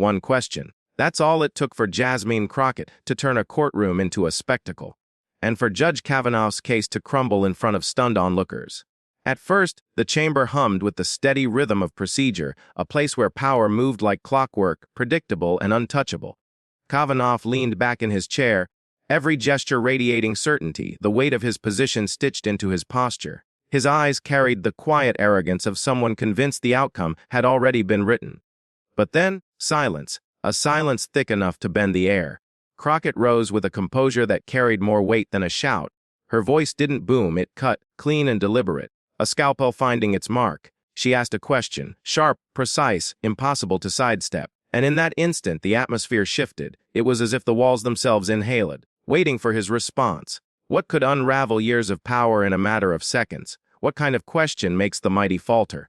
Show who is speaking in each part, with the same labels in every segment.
Speaker 1: One question. That's all it took for Jasmine Crockett to turn a courtroom into a spectacle, and for Judge Kavanaugh's case to crumble in front of stunned onlookers. At first, the chamber hummed with the steady rhythm of procedure, a place where power moved like clockwork, predictable and untouchable. Kavanaugh leaned back in his chair, every gesture radiating certainty, the weight of his position stitched into his posture. His eyes carried the quiet arrogance of someone convinced the outcome had already been written. But then, silence, a silence thick enough to bend the air. Crockett rose with a composure that carried more weight than a shout. Her voice didn't boom, it cut, clean and deliberate. A scalpel finding its mark. She asked a question, sharp, precise, impossible to sidestep. And in that instant, the atmosphere shifted. It was as if the walls themselves inhaled, waiting for his response. What could unravel years of power in a matter of seconds? What kind of question makes the mighty falter?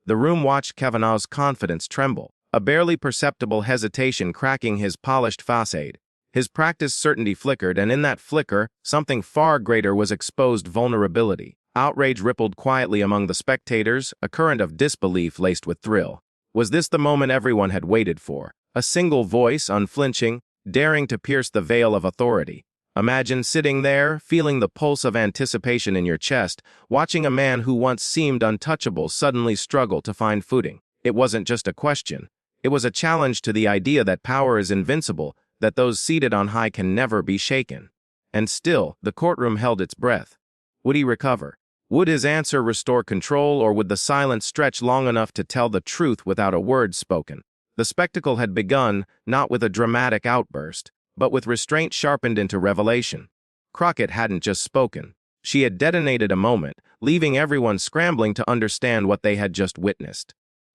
Speaker 1: The room watched Kavanaugh's confidence tremble, a barely perceptible hesitation cracking his polished facade. His practiced certainty flickered, and in that flicker, something far greater was exposed: vulnerability. Outrage rippled quietly among the spectators, a current of disbelief laced with thrill. Was this the moment everyone had waited for? A single voice, unflinching, daring to pierce the veil of authority. Imagine sitting there, feeling the pulse of anticipation in your chest, watching a man who once seemed untouchable suddenly struggle to find footing. It wasn't just a question. It was a challenge to the idea that power is invincible, that those seated on high can never be shaken. And still, the courtroom held its breath. Would he recover? Would his answer restore control, or would the silence stretch long enough to tell the truth without a word spoken? The spectacle had begun, not with a dramatic outburst, but with restraint sharpened into revelation. Crockett hadn't just spoken. She had detonated a moment, leaving everyone scrambling to understand what they had just witnessed.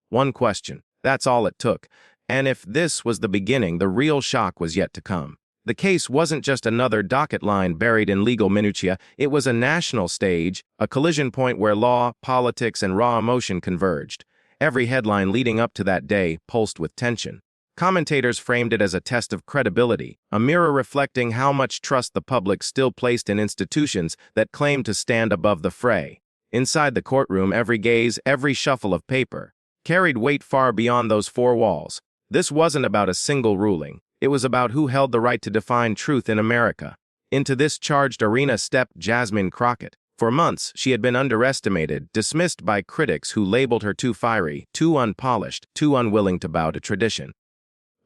Speaker 1: One question. That's all it took. And if this was the beginning, the real shock was yet to come. The case wasn't just another docket line buried in legal minutiae. It was a national stage, a collision point where law, politics, and raw emotion converged. Every headline leading up to that day pulsed with tension. Commentators framed it as a test of credibility, a mirror reflecting how much trust the public still placed in institutions that claimed to stand above the fray. Inside the courtroom, every gaze, every shuffle of paper, carried weight far beyond those four walls. This wasn't about a single ruling. It was about who held the right to define truth in America. Into this charged arena stepped Jasmine Crockett. For months, she had been underestimated, dismissed by critics who labeled her too fiery, too unpolished, too unwilling to bow to tradition.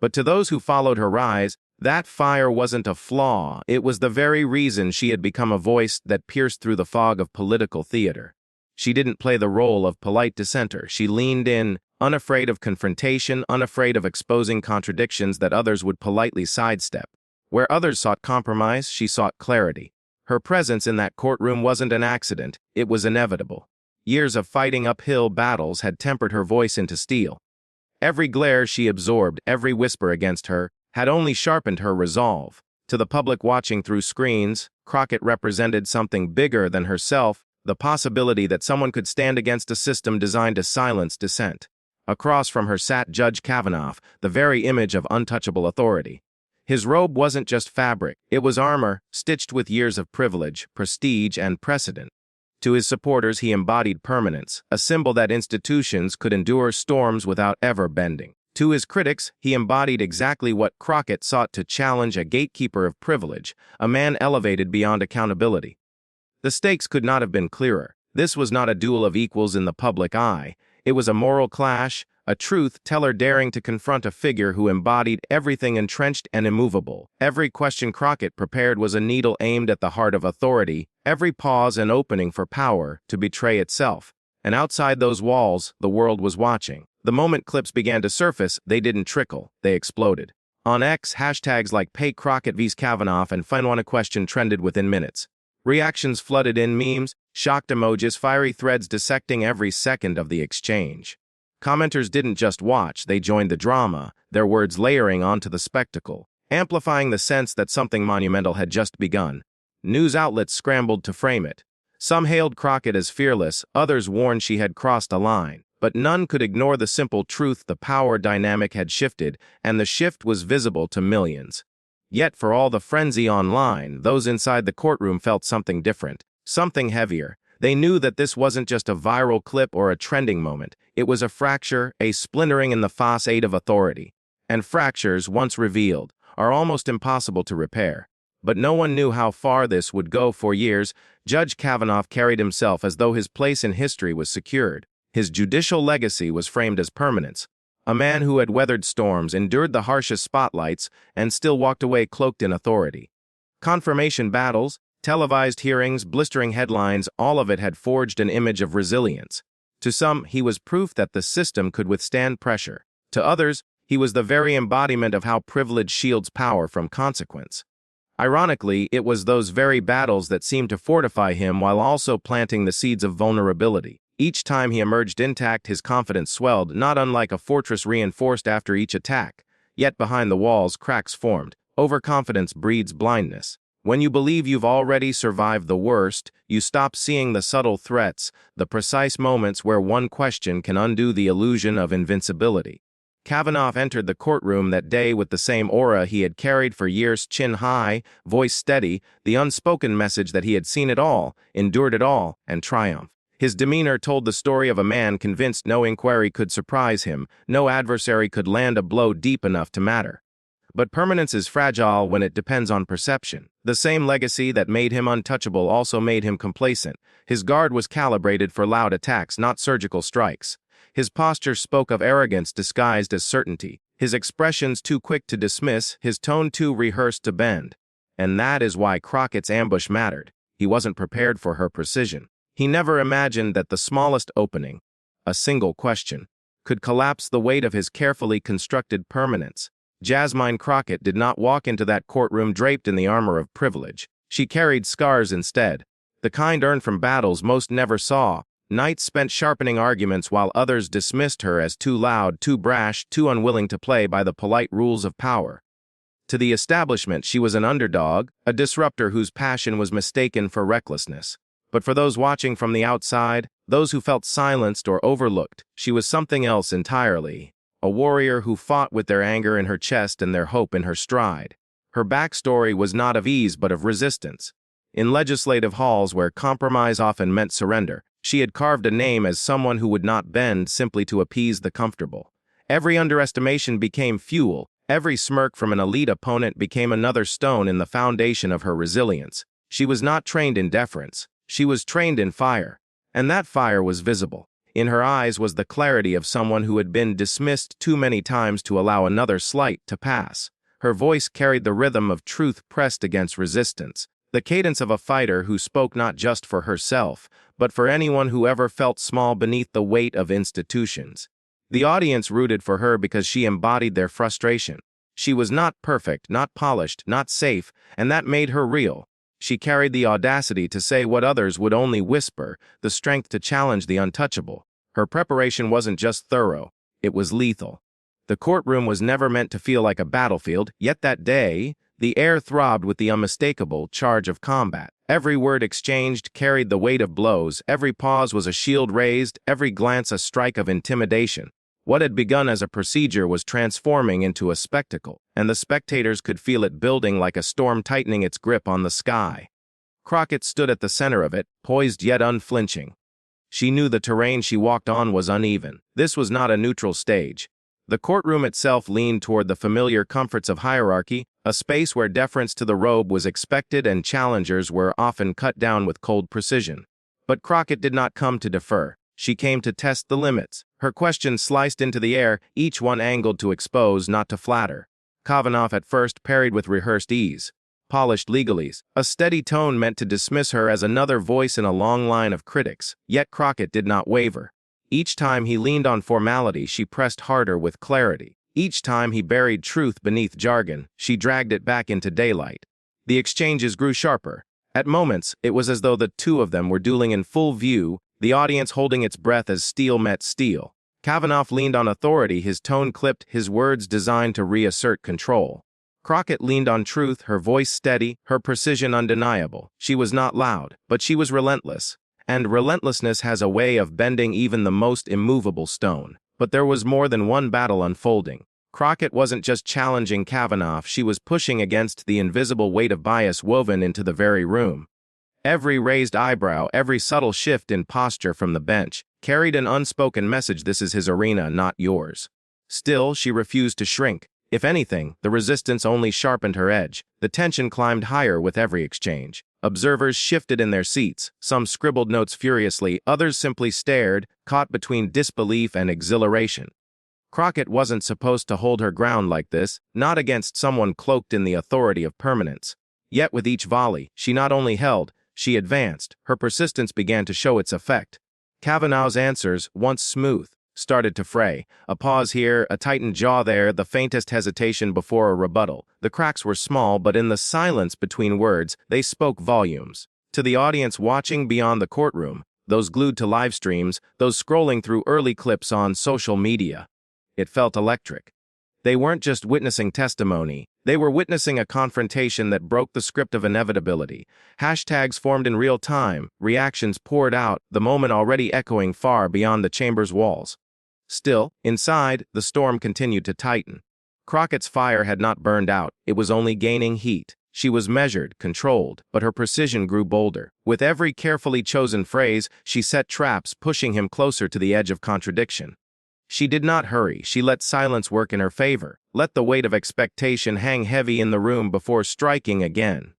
Speaker 1: But to those who followed her rise, that fire wasn't a flaw. It was the very reason she had become a voice that pierced through the fog of political theater. She didn't play the role of polite dissenter. She leaned in, unafraid of confrontation, unafraid of exposing contradictions that others would politely sidestep. Where others sought compromise, she sought clarity. Her presence in that courtroom wasn't an accident, it was inevitable. Years of fighting uphill battles had tempered her voice into steel. Every glare she absorbed, every whisper against her, had only sharpened her resolve. To the public watching through screens, Crockett represented something bigger than herself, the possibility that someone could stand against a system designed to silence dissent. Across from her sat Judge Kavanaugh, the very image of untouchable authority. His robe wasn't just fabric, it was armor, stitched with years of privilege, prestige, and precedent. To his supporters, he embodied permanence, a symbol that institutions could endure storms without ever bending. To his critics, he embodied exactly what Crockett sought to challenge: a gatekeeper of privilege, a man elevated beyond accountability. The stakes could not have been clearer. This was not a duel of equals in the public eye. It was a moral clash, a truth-teller daring to confront a figure who embodied everything entrenched and immovable. Every question Crockett prepared was a needle aimed at the heart of authority, every pause an opening for power to betray itself. And outside those walls, the world was watching. The moment clips began to surface, they didn't trickle, they exploded. On X, hashtags like Pay Crockett vs. Kavanaugh and Find Question trended within minutes. Reactions flooded in: memes, shocked emojis, fiery threads dissecting every second of the exchange. Commenters didn't just watch, they joined the drama, their words layering onto the spectacle, amplifying the sense that something monumental had just begun. News outlets scrambled to frame it. Some hailed Crockett as fearless, others warned she had crossed a line. But none could ignore the simple truth: the power dynamic had shifted, and the shift was visible to millions. Yet for all the frenzy online, those inside the courtroom felt something different, something heavier. They knew that this wasn't just a viral clip or a trending moment. It was a fracture, a splintering in the facade of authority. and fractures, once revealed, are almost impossible to repair. But no one knew how far this would go. For years, Judge Kavanaugh carried himself as though his place in history was secured. His judicial legacy was framed as permanence. A man who had weathered storms, endured the harshest spotlights, and still walked away cloaked in authority. Confirmation battles, televised hearings, blistering headlines, all of it had forged an image of resilience. To some, he was proof that the system could withstand pressure. To others, he was the very embodiment of how privilege shields power from consequence. Ironically, it was those very battles that seemed to fortify him while also planting the seeds of vulnerability. Each time he emerged intact, his confidence swelled, not unlike a fortress reinforced after each attack. Yet behind the walls, cracks formed. Overconfidence breeds blindness. When you believe you've already survived the worst, you stop seeing the subtle threats, the precise moments where one question can undo the illusion of invincibility. Kavanaugh entered the courtroom that day with the same aura he had carried for years, chin high, voice steady, the unspoken message that he had seen it all, endured it all, and triumphed. His demeanor told the story of a man convinced no inquiry could surprise him, no adversary could land a blow deep enough to matter. But permanence is fragile when it depends on perception. The same legacy that made him untouchable also made him complacent. His guard was calibrated for loud attacks, not surgical strikes. His posture spoke of arrogance disguised as certainty, his expressions too quick to dismiss, his tone too rehearsed to bend. And that is why Crockett's ambush mattered. He wasn't prepared for her precision. He never imagined that the smallest opening, a single question, could collapse the weight of his carefully constructed permanence. Jasmine Crockett did not walk into that courtroom draped in the armor of privilege. She carried scars instead, the kind earned from battles most never saw, nights spent sharpening arguments while others dismissed her as too loud, too brash, too unwilling to play by the polite rules of power. To the establishment, she was an underdog, a disruptor whose passion was mistaken for recklessness. But for those watching from the outside, those who felt silenced or overlooked, she was something else entirely. A warrior who fought with their anger in her chest and their hope in her stride. Her backstory was not of ease but of resistance. In legislative halls where compromise often meant surrender, she had carved a name as someone who would not bend simply to appease the comfortable. Every underestimation became fuel, every smirk from an elite opponent became another stone in the foundation of her resilience. She was not trained in deference. She was trained in fire, and that fire was visible. In her eyes was the clarity of someone who had been dismissed too many times to allow another slight to pass. Her voice carried the rhythm of truth pressed against resistance, the cadence of a fighter who spoke not just for herself, but for anyone who ever felt small beneath the weight of institutions. The audience rooted for her because she embodied their frustration. She was not perfect, not polished, not safe, and that made her real. She carried the audacity to say what others would only whisper, the strength to challenge the untouchable. Her preparation wasn't just thorough, it was lethal. The courtroom was never meant to feel like a battlefield, yet that day, the air throbbed with the unmistakable charge of combat. Every word exchanged carried the weight of blows, every pause was a shield raised, every glance a strike of intimidation. What had begun as a procedure was transforming into a spectacle, and the spectators could feel it building like a storm tightening its grip on the sky. Crockett stood at the center of it, poised yet unflinching. She knew the terrain she walked on was uneven. This was not a neutral stage. The courtroom itself leaned toward the familiar comforts of hierarchy, a space where deference to the robe was expected and challengers were often cut down with cold precision. But Crockett did not come to defer. She came to test the limits. Her questions sliced into the air, each one angled to expose, not to flatter. Kavanaugh at first parried with rehearsed ease, polished legalese, a steady tone meant to dismiss her as another voice in a long line of critics. Yet Crockett did not waver. Each time he leaned on formality, she pressed harder with clarity. Each time he buried truth beneath jargon, she dragged it back into daylight. The exchanges grew sharper. At moments, it was as though the two of them were dueling in full view, the audience holding its breath as steel met steel. Kavanaugh leaned on authority, his tone clipped, his words designed to reassert control. Crockett leaned on truth, her voice steady, her precision undeniable. She was not loud, but she was relentless. And relentlessness has a way of bending even the most immovable stone. But there was more than one battle unfolding. Crockett wasn't just challenging Kavanaugh, she was pushing against the invisible weight of bias woven into the very room. Every raised eyebrow, every subtle shift in posture from the bench, carried an unspoken message: this is his arena, not yours. Still, she refused to shrink. If anything, the resistance only sharpened her edge. The tension climbed higher with every exchange. Observers shifted in their seats. Some scribbled notes furiously, others simply stared, caught between disbelief and exhilaration. Crockett wasn't supposed to hold her ground like this, not against someone cloaked in the authority of permanence. Yet with each volley, she not only held, she advanced. Her persistence began to show its effect. Kavanaugh's answers, once smooth, started to fray. A pause here, a tightened jaw there, the faintest hesitation before a rebuttal. The cracks were small, but in the silence between words, they spoke volumes. To the audience watching beyond the courtroom, those glued to live streams, those scrolling through early clips on social media, it felt electric. They weren't just witnessing testimony, they were witnessing a confrontation that broke the script of inevitability. Hashtags formed in real time, reactions poured out, the moment already echoing far beyond the chamber's walls. Still, inside, the storm continued to tighten. Crockett's fire had not burned out, it was only gaining heat. She was measured, controlled, but her precision grew bolder. With every carefully chosen phrase, she set traps, pushing him closer to the edge of contradiction. She did not hurry, she let silence work in her favor, let the weight of expectation hang heavy in the room before striking again.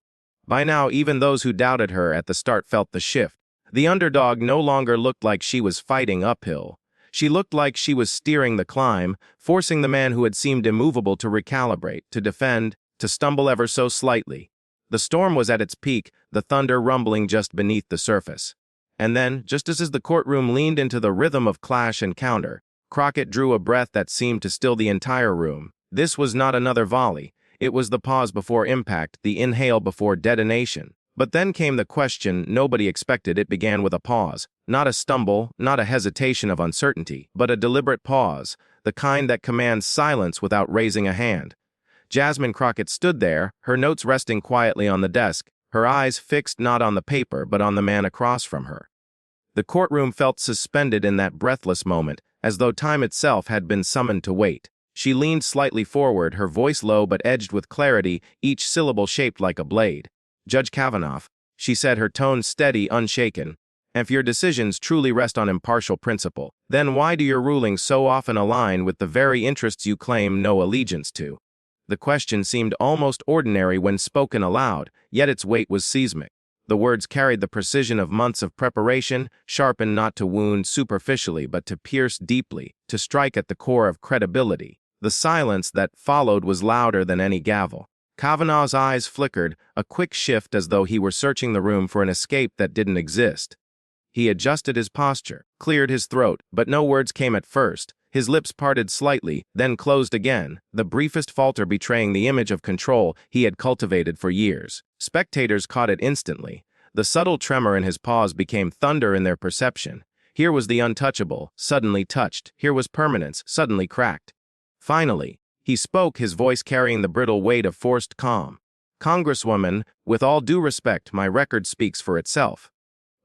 Speaker 1: By now, even those who doubted her at the start felt the shift. The underdog no longer looked like she was fighting uphill. She looked like she was steering the climb, forcing the man who had seemed immovable to recalibrate, to defend, to stumble ever so slightly. The storm was at its peak, the thunder rumbling just beneath the surface. And then, just as the courtroom leaned into the rhythm of clash and counter, Crockett drew a breath that seemed to still the entire room. This was not another volley. It was the pause before impact, the inhale before detonation. But then came the question nobody expected. It began with a pause. Not a stumble, not a hesitation of uncertainty, but a deliberate pause, the kind that commands silence without raising a hand. Jasmine Crockett stood there, her notes resting quietly on the desk, her eyes fixed not on the paper but on the man across from her. The courtroom felt suspended in that breathless moment, as though time itself had been summoned to wait. She leaned slightly forward, her voice low but edged with clarity, each syllable shaped like a blade. "Judge Kavanaugh," she said, her tone steady, unshaken, "if your decisions truly rest on impartial principle, then why do your rulings so often align with the very interests you claim no allegiance to?" The question seemed almost ordinary when spoken aloud, yet its weight was seismic. The words carried the precision of months of preparation, sharpened not to wound superficially but to pierce deeply, to strike at the core of credibility. The silence that followed was louder than any gavel. Kavanaugh's eyes flickered, a quick shift as though he were searching the room for an escape that didn't exist. He adjusted his posture, cleared his throat, but no words came at first. His lips parted slightly, then closed again, the briefest falter betraying the image of control he had cultivated for years. Spectators caught it instantly. The subtle tremor in his pause became thunder in their perception. Here was the untouchable, suddenly touched. Here was permanence, suddenly cracked. Finally, he spoke, his voice carrying the brittle weight of forced calm. "Congresswoman, with all due respect, my record speaks for itself."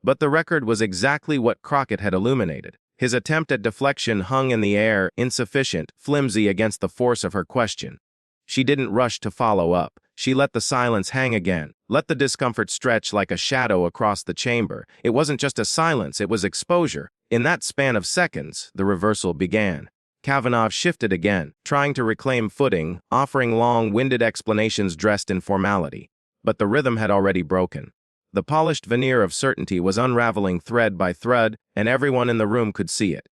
Speaker 1: But the record was exactly what Crockett had illuminated. His attempt at deflection hung in the air, insufficient, flimsy against the force of her question. She didn't rush to follow up. She let the silence hang again, let the discomfort stretch like a shadow across the chamber. It wasn't just a silence, it was exposure. In that span of seconds, the reversal began. Kavanaugh shifted again, trying to reclaim footing, offering long-winded explanations dressed in formality. But the rhythm had already broken. The polished veneer of certainty was unraveling thread by thread, and everyone in the room could see it.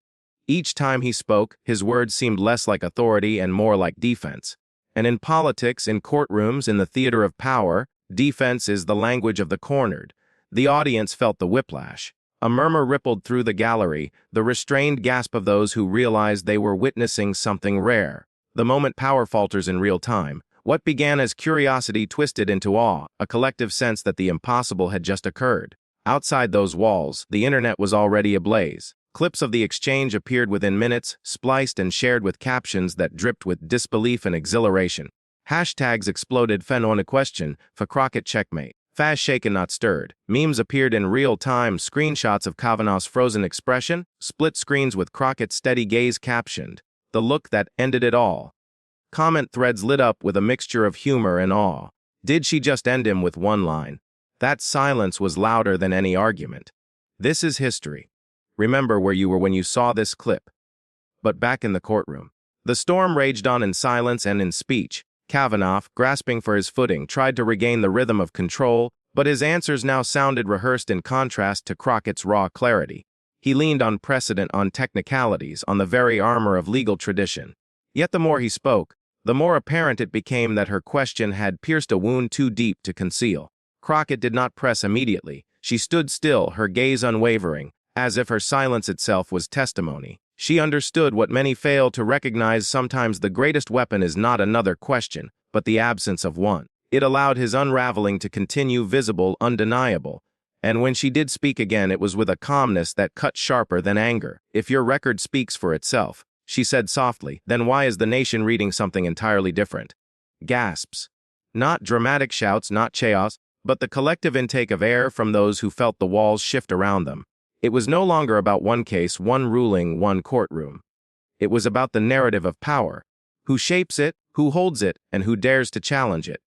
Speaker 1: Each time he spoke, his words seemed less like authority and more like defense. And in politics, in courtrooms, in the theater of power, defense is the language of the cornered. The audience felt the whiplash. A murmur rippled through the gallery, the restrained gasp of those who realized they were witnessing something rare. The moment power falters in real time, what began as curiosity twisted into awe, a collective sense that the impossible had just occurred. Outside those walls, the internet was already ablaze. Clips of the exchange appeared within minutes, spliced and shared with captions that dripped with disbelief and exhilaration. Hashtags exploded on a question, for Crockett checkmate. Fast shaken not stirred. Memes appeared in real time, screenshots of Kavanaugh's frozen expression, split screens with Crockett's steady gaze captioned. The look that ended it all. Comment threads lit up with a mixture of humor and awe. Did she just end him with one line? That silence was louder than any argument. This is history. Remember where you were when you saw this clip. But back in the courtroom, The storm raged on in silence and in speech. Kavanaugh, grasping for his footing, tried to regain the rhythm of control, but his answers now sounded rehearsed in contrast to Crockett's raw clarity. He leaned on precedent, on technicalities, on the very armor of legal tradition. Yet the more he spoke, the more apparent it became that her question had pierced a wound too deep to conceal. Crockett did not press immediately. She stood still, her gaze unwavering, as if her silence itself was testimony. She understood what many fail to recognize: sometimes the greatest weapon is not another question, but the absence of one. It allowed his unraveling to continue, visible, undeniable. And when she did speak again, it was with a calmness that cut sharper than anger. "If your record speaks for itself," she said softly, "then why is the nation reading something entirely different?" Gasps. Not dramatic shouts, not chaos, but the collective intake of air from those who felt the walls shift around them. It was no longer about one case, one ruling, one courtroom. It was about the narrative of power. Who shapes it, who holds it, and who dares to challenge it?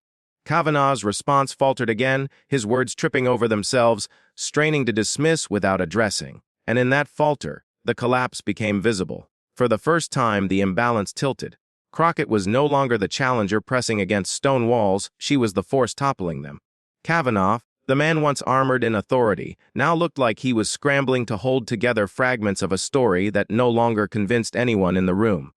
Speaker 1: Kavanaugh's response faltered again, his words tripping over themselves, straining to dismiss without addressing. And in that falter, the collapse became visible. For the first time, the imbalance tilted. Crockett was no longer the challenger pressing against stone walls, she was the force toppling them. Kavanaugh, the man once armored in authority, now looked like he was scrambling to hold together fragments of a story that no longer convinced anyone in the room.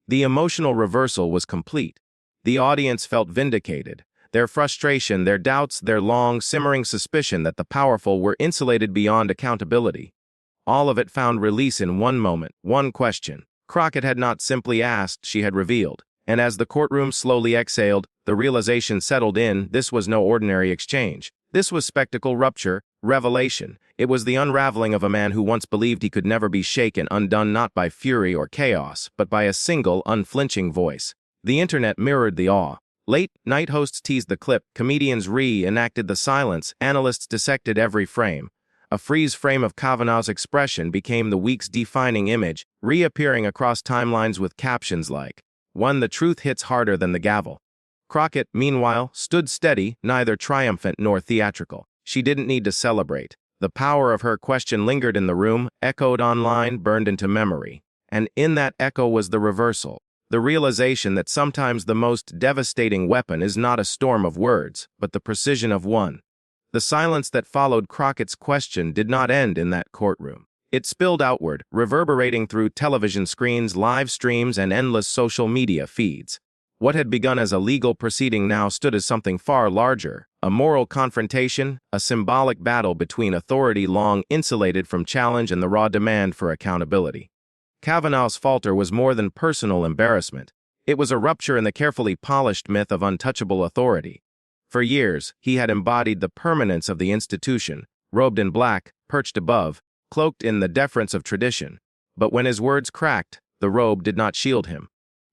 Speaker 1: The emotional reversal was complete. The audience felt vindicated. Their frustration, their doubts, their long, simmering suspicion that the powerful were insulated beyond accountability. All of it found release in one moment, one question. Crockett had not simply asked, she had revealed. And as the courtroom slowly exhaled, the realization settled in: this was no ordinary exchange. This was spectacle, rupture, revelation. It was the unraveling of a man who once believed he could never be shaken, undone not by fury or chaos, but by a single, unflinching voice. The internet mirrored the awe. Late-night hosts teased the clip, comedians re-enacted the silence, analysts dissected every frame. A freeze frame of Kavanaugh's expression became the week's defining image, reappearing across timelines with captions like, "One, the truth hits harder than the gavel." Crockett, meanwhile, stood steady, neither triumphant nor theatrical. She didn't need to celebrate. The power of her question lingered in the room, echoed online, burned into memory. And in that echo was the reversal. The realization that sometimes the most devastating weapon is not a storm of words, but the precision of one. The silence that followed Crockett's question did not end in that courtroom. It spilled outward, reverberating through television screens, live streams, and endless social media feeds. What had begun as a legal proceeding now stood as something far larger, a moral confrontation, a symbolic battle between authority long insulated from challenge and the raw demand for accountability. Kavanaugh's falter was more than personal embarrassment. It was a rupture in the carefully polished myth of untouchable authority. For years, he had embodied the permanence of the institution, robed in black, perched above, cloaked in the deference of tradition. But when his words cracked, the robe did not shield him.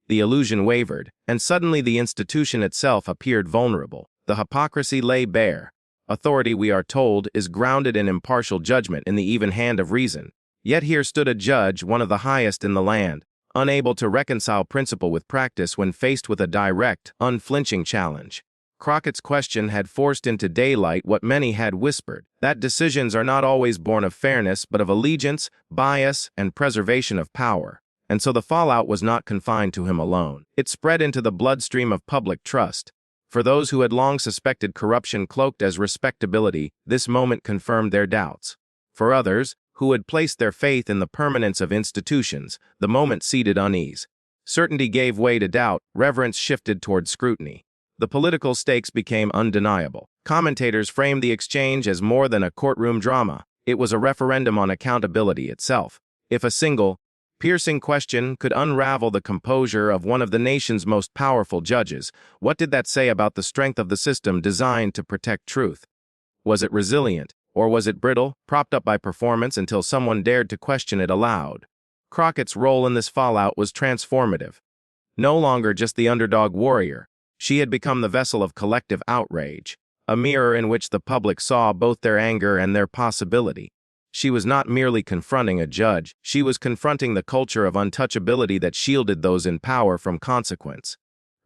Speaker 1: The illusion wavered, and suddenly the institution itself appeared vulnerable. The hypocrisy lay bare. Authority, we are told, is grounded in impartial judgment, in the even hand of reason. Yet here stood a judge, one of the highest in the land, unable to reconcile principle with practice when faced with a direct, unflinching challenge. Crockett's question had forced into daylight what many had whispered, that decisions are not always born of fairness, but of allegiance, bias, and preservation of power. And so the fallout was not confined to him alone. It spread into the bloodstream of public trust. For those who had long suspected corruption cloaked as respectability, this moment confirmed their doubts. For others, who had placed their faith in the permanence of institutions, the moment seeded unease. Certainty gave way to doubt, reverence shifted toward scrutiny. The political stakes became undeniable. Commentators framed the exchange as more than a courtroom drama. It was a referendum on accountability itself. If a single, piercing question could unravel the composure of one of the nation's most powerful judges, what did that say about the strength of the system designed to protect truth? Was it resilient, or was it brittle, propped up by performance until someone dared to question it aloud? Crockett's role in this fallout was transformative. No longer just the underdog warrior, she had become the vessel of collective outrage, a mirror in which the public saw both their anger and their possibility. She was not merely confronting a judge, she was confronting the culture of untouchability that shielded those in power from consequence.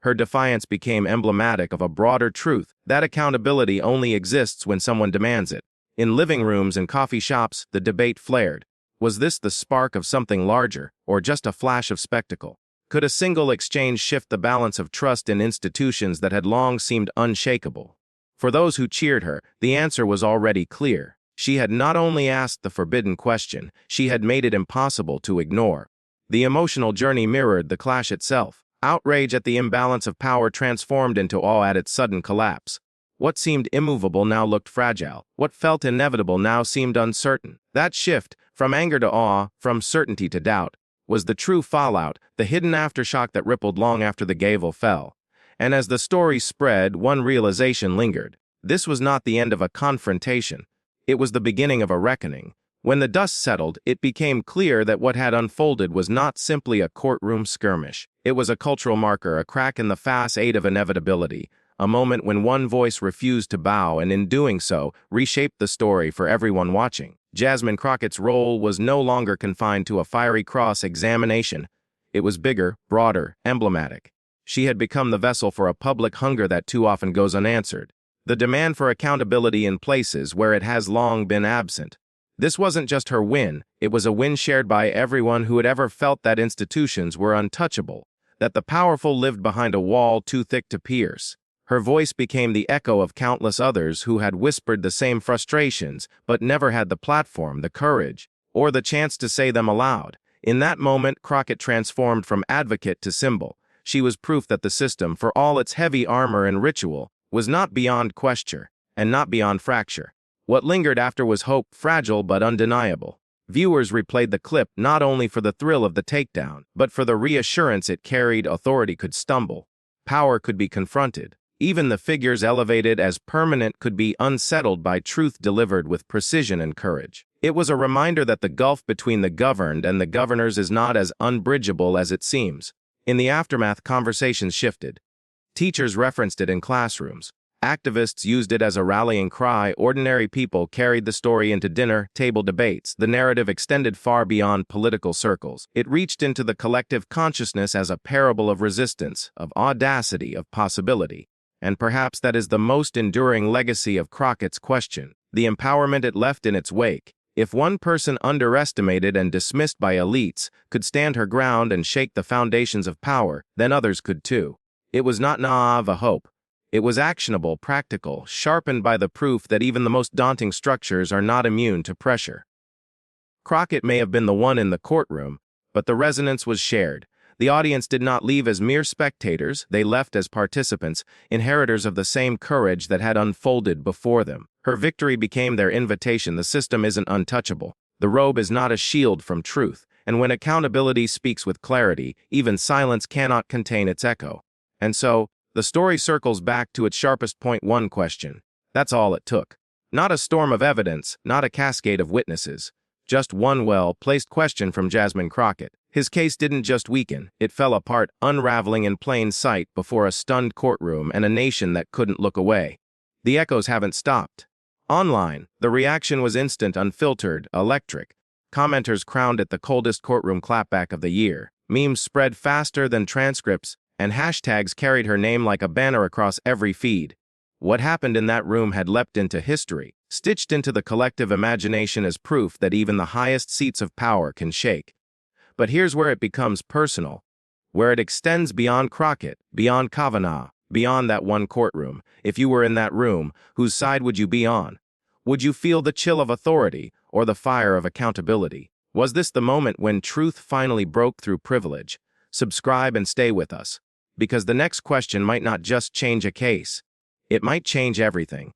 Speaker 1: Her defiance became emblematic of a broader truth, that accountability only exists when someone demands it. In living rooms and coffee shops, the debate flared. Was this the spark of something larger, or just a flash of spectacle? Could a single exchange shift the balance of trust in institutions that had long seemed unshakable? For those who cheered her, the answer was already clear. She had not only asked the forbidden question, she had made it impossible to ignore. The emotional journey mirrored the clash itself. Outrage at the imbalance of power transformed into awe at its sudden collapse. What seemed immovable now looked fragile. What felt inevitable now seemed uncertain. That shift, from anger to awe, from certainty to doubt, was the true fallout, the hidden aftershock that rippled long after the gavel fell. And as the story spread, one realization lingered. This was not the end of a confrontation. It was the beginning of a reckoning. When the dust settled, it became clear that what had unfolded was not simply a courtroom skirmish. It was a cultural marker, a crack in the facade of inevitability, a moment when one voice refused to bow and in doing so, reshaped the story for everyone watching. Jasmine Crockett's role was no longer confined to a fiery cross-examination. It was bigger, broader, emblematic. She had become the vessel for a public hunger that too often goes unanswered. The demand for accountability in places where it has long been absent. This wasn't just her win, it was a win shared by everyone who had ever felt that institutions were untouchable, that the powerful lived behind a wall too thick to pierce. Her voice became the echo of countless others who had whispered the same frustrations, but never had the platform, the courage, or the chance to say them aloud. In that moment, Crockett transformed from advocate to symbol. She was proof that the system, for all its heavy armor and ritual, was not beyond question, and not beyond fracture. What lingered after was hope, fragile but undeniable. Viewers replayed the clip not only for the thrill of the takedown, but for the reassurance it carried. Authority could stumble. Power could be confronted. Even the figures elevated as permanent could be unsettled by truth delivered with precision and courage. It was a reminder that the gulf between the governed and the governors is not as unbridgeable as it seems. In the aftermath, conversations shifted. Teachers referenced it in classrooms. Activists used it as a rallying cry. Ordinary people carried the story into dinner table debates. The narrative extended far beyond political circles. It reached into the collective consciousness as a parable of resistance, of audacity, of possibility. And perhaps that is the most enduring legacy of Crockett's question, the empowerment it left in its wake. If one person underestimated and dismissed by elites could stand her ground and shake the foundations of power, then others could too. It was not naive a hope. It was actionable, practical, sharpened by the proof that even the most daunting structures are not immune to pressure. Crockett may have been the one in the courtroom, but the resonance was shared. The audience did not leave as mere spectators, they left as participants, inheritors of the same courage that had unfolded before them. Her victory became their invitation. The system isn't untouchable. The robe is not a shield from truth, and when accountability speaks with clarity, even silence cannot contain its echo. And so, the story circles back to its sharpest point: one question. That's all it took. Not a storm of evidence, not a cascade of witnesses. Just one well-placed question from Jasmine Crockett. His case didn't just weaken, it fell apart, unraveling in plain sight before a stunned courtroom and a nation that couldn't look away. The echoes haven't stopped. Online, the reaction was instant, unfiltered, electric. Commenters crowned it the coldest courtroom clapback of the year. Memes spread faster than transcripts, and hashtags carried her name like a banner across every feed. What happened in that room had leapt into history, stitched into the collective imagination as proof that even the highest seats of power can shake. But here's where it becomes personal, where it extends beyond Crockett, beyond Kavanaugh, beyond that one courtroom. If you were in that room, whose side would you be on? Would you feel the chill of authority or the fire of accountability? Was this the moment when truth finally broke through privilege? Subscribe and stay with us, because the next question might not just change a case. It might change everything.